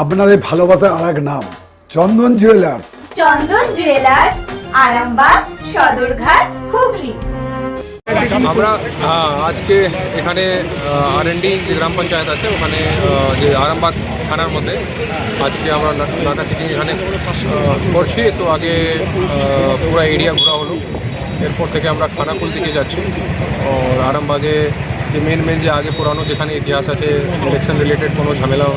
আপনাদের ভালোবাসার আর এক নাম চন্দন জুয়েলার্স। চন্দন জুয়েলার্স, আরামবাগ, সদরঘাট, হুগলি। আমরা আজকে এখানে আরএনডি যে গ্রাম পঞ্চায়েত আছে ওখানে যে আরামবাগ থানার মধ্যে আজকে আমরা নাকা সিটিং এখানে করছি। একটু আগে পুরো এরিয়া ঘোরা হলো, এরপর থেকে আমরা খানাকুল দিকে যাচ্ছি। আর আরামবাগে যে মেন যে আগে পুরানো যেখানে ইতিহাস আছে ইলেকশন রিলেটেড কোনো ঝামেলা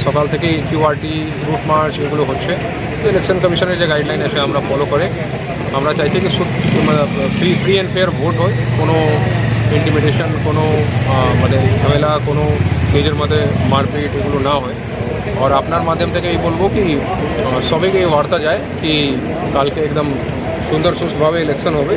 সকাল থেকেই কিউআরটি রুট মার্চ এগুলো হচ্ছে। ইলেকশন কমিশনের যে গাইডলাইন আছে আমরা ফলো করে আমরা চাইছি যে ফ্রি অ্যান্ড ফেয়ার ভোট হয়, কোনো ইন্টিমিডেশন, কোনো মানে ঝামেলা, কোনো নিজের মধ্যে মারপিট এগুলো না হয়। আর আপনার মাধ্যম থেকে এই বলবো কি সবাইকে এই বার্তা যায় কি কালকে একদম সুন্দর সুস্থভাবে ইলেকশন হবে।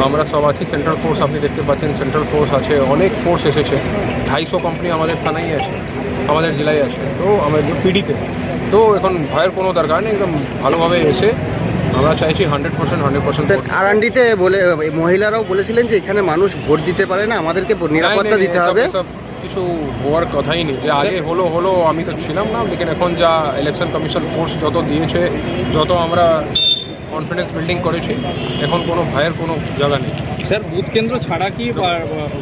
আমরা সব আছি, সেন্ট্রাল ফোর্স আপনি দেখতে পাচ্ছেন, সেন্ট্রাল ফোর্স আছে, অনেক ফোর্স এসেছে। 250 কোম্পানি আমাদের থানায় আছে, আমাদের জেলায় আছে, তো আমাদের পিডিতে। তো এখন ভয়ের কোনো দরকার নেই, একদম ভালোভাবে এসে আমরা চাইছি 100%। আরান্ডিতে বলে মহিলারাও বলেছিলেন যে এখানে মানুষ ভোট দিতে পারে না, আমাদেরকে নিরাপত্তা দিতে হবে। সব কিছু হওয়ার কথাই নেই, যে আগে হলো আমি তো ছিলাম না, লেকিন এখন যা ইলেকশন কমিশন ফোর্স যত দিয়েছে, যত আমরা কনফিডেন্স বিল্ডিং করেছি, এখন কোনো ভয়ের কোনো জায়গা নেই। স্যার, বুথ কেন্দ্র ছাড়া কি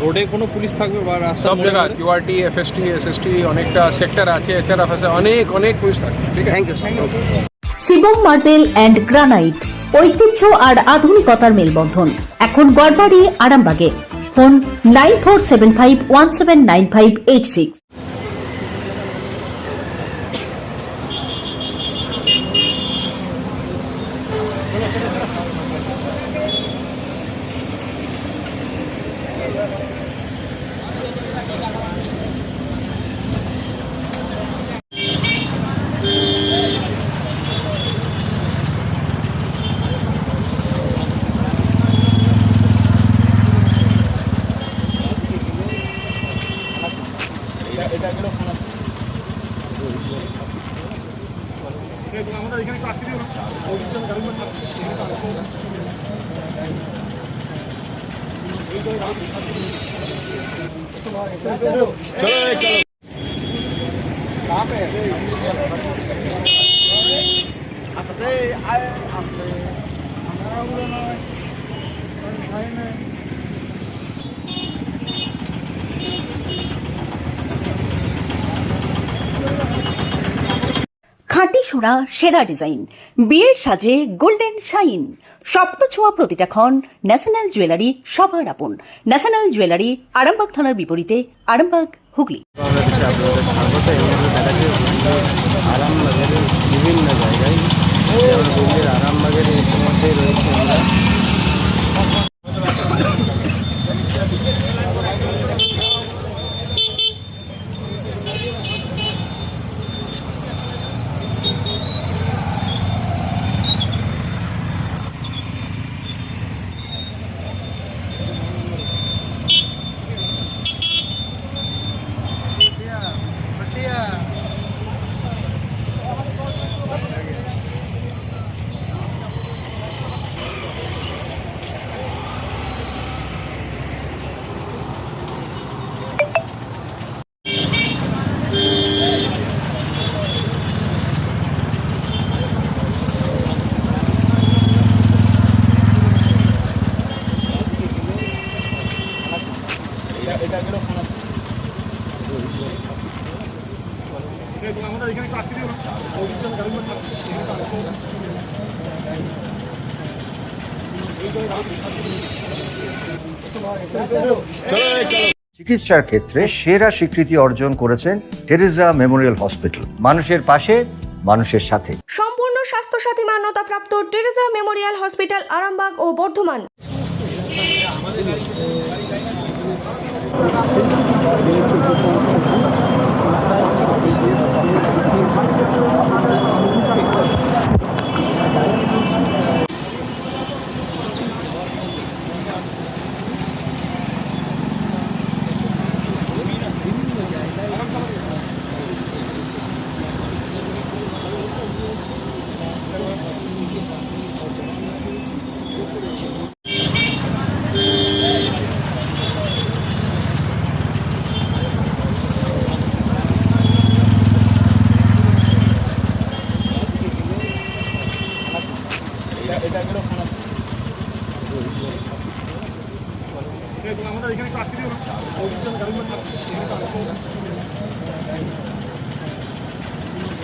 রোডে কোনো পুলিশ থাকবে বা সব জায়গা কিউআরটি, এফএসটি, এসএসটি, অনেকটা সেক্টর আছে, এছআরএফ আছে, অনেক পুলিশ থাকে। ঠিক আছে, thank you. Shivam marble and granite, ঐতিহ্য আর আধুনিকতার মেলবন্ধন, এখন গড়বাড়ি, আরামবাগে। ফোন 9475179586। খাঁটি সোনা, সেরা ডিজাইন, বিয়ের সাজে গোল্ডেন শাইন, স্বপ্ন ছোঁয়া প্রতিটা ক্ষণ। ন্যাশনাল জুয়েলারি, সবার আপন। ন্যাশনাল জুয়েলারি, আরামবাগ থানার বিপরীতে, আরামবাগ, হুগলি। আরামবাগের বিভিন্ন জায়গায়, যেমন হুগলির আরামবাগের ইতিমধ্যে রয়েছে আমরা। চিকিৎসার ক্ষেত্রে সেরা স্বীকৃতি অর্জন করেছেন টেরেজা মেমোরিয়াল হসপিটাল। মানুষের পাশে, মানুষের সাথে। সম্পূর্ণ স্বাস্থ্যসাথী মান্যতাপ্রাপ্ত টেরেজা মেমোরিয়াল হসপিটাল, আরামবাগ ও বর্ধমান।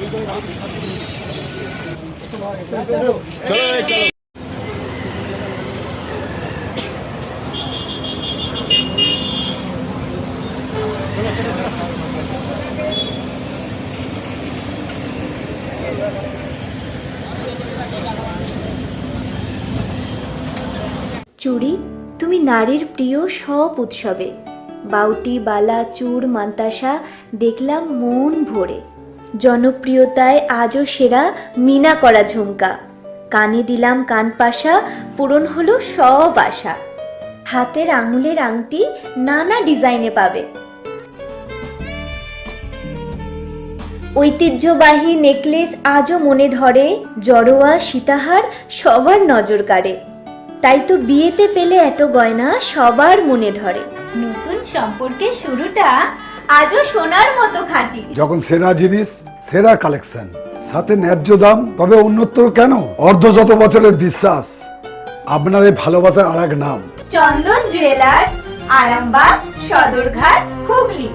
চুড়ি তুমি নারীর প্রিয় সব উৎসবে, বাউটি বালা চূড় মান্তাসা দেখলাম মন ভরে। জনপ্রিয়তায় আজও সেরা মিনা করা ঝুমকা, কানে দিলাম কানপাশা, পূরণ হলো সব আশা। হাতের আঙুলের আংটি নানা ডিজাইনে পাবে, ঐতিহ্যবাহী নেকলেস আজও মনে ধরে, জড়োয়া সীতাহার সবার নজর কাড়ে। তাই তো বিয়েতে পেলে এত গয়না সবার মনে ধরে। নতুন সম্পর্কের শুরুটা আজও সোনার মতো খাঁটি। যখন সেরা জিনিস, সেরা কালেকশন, সাথে ন্যায্য দাম, তবে উন্নতর কেন? অর্ধশত বছরের বিশ্বাস, আপনাদের ভালোবাসার আর এক নাম। চন্দন জুয়েলার্স, আরামবাগ, সদরঘাট, হুগলি।